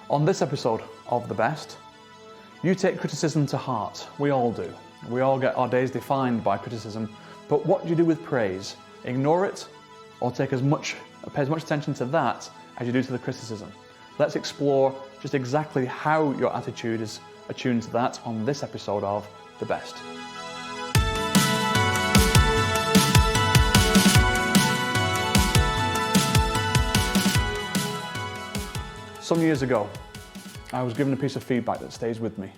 On this episode of The Best, you take criticism to heart. We all do. We all get our days defined by criticism. But what do you do with praise? Ignore it, or pay as much attention to that as you do to the criticism? Let's explore just exactly how your attitude is attuned to that on this episode of The Best. Some years ago, I was given a piece of feedback that stays with me.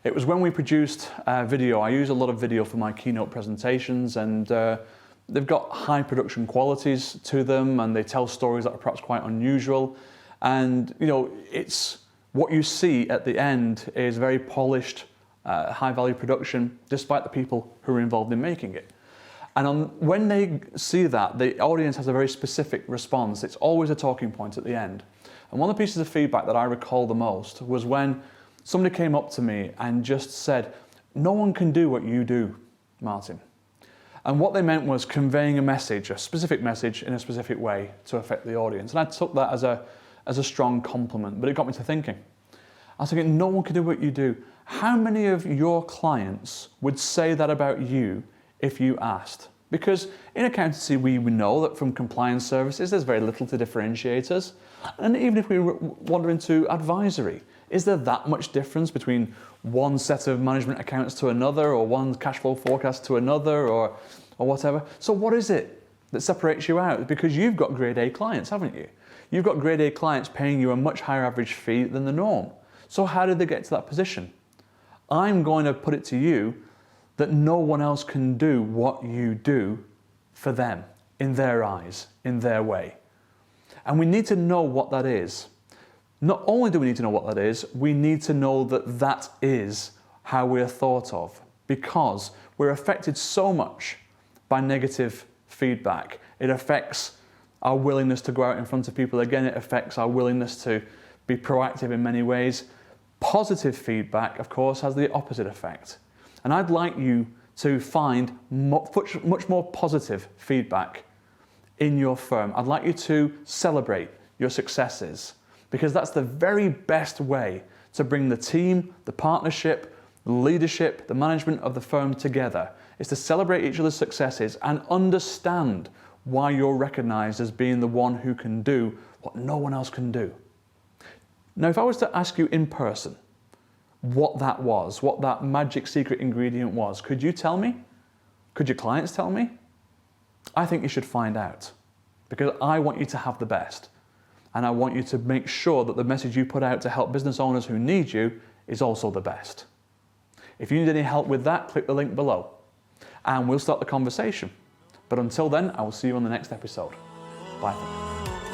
It was when we produced video. I use a lot of video for my keynote presentations, and they've got high production qualities to them, and they tell stories that are perhaps quite unusual. And it's what you see at the end is very polished, high value production, despite the people who are involved in making it. And when they see that, the audience has a very specific response. It's always a talking point at the end. And one of the pieces of feedback that I recall the most was when somebody came up to me and just said, "No one can do what you do, Martin." And what they meant was conveying a message, a specific message in a specific way to affect the audience. And I took that as a strong compliment, but it got me to thinking. I was thinking, no one can do what you do. How many of your clients would say that about you if you asked? Because in accountancy, we know that from compliance services, there's very little to differentiate us. And even if we wander into advisory, is there that much difference between one set of management accounts to another, or one cash flow forecast to another, or whatever? So what is it that separates you out? Because you've got grade A clients, haven't you? You've got grade A clients paying you a much higher average fee than the norm. So how did they get to that position? I'm going to put it to you that no one else can do what you do for them, in their eyes, in their way. And we need to know what that is. Not only do we need to know what that is, we need to know that that is how we're thought of, because we're affected so much by negative feedback. It affects our willingness to go out in front of people. Again, it affects our willingness to be proactive in many ways. Positive feedback, of course, has the opposite effect. And I'd like you to find much more positive feedback in your firm. I'd like you to celebrate your successes, because that's the very best way to bring the team, the partnership, the leadership, the management of the firm together, is to celebrate each other's successes and understand why you're recognized as being the one who can do what no one else can do. Now, if I was to ask you in person what that was, what that magic secret ingredient was, could you tell me? Could your clients tell me? I think you should find out, because I want you to have the best. And I want you to make sure that the message you put out to help business owners who need you is also the best. If you need any help with that, click the link below and we'll start the conversation. But until then, I will see you on the next episode. Bye.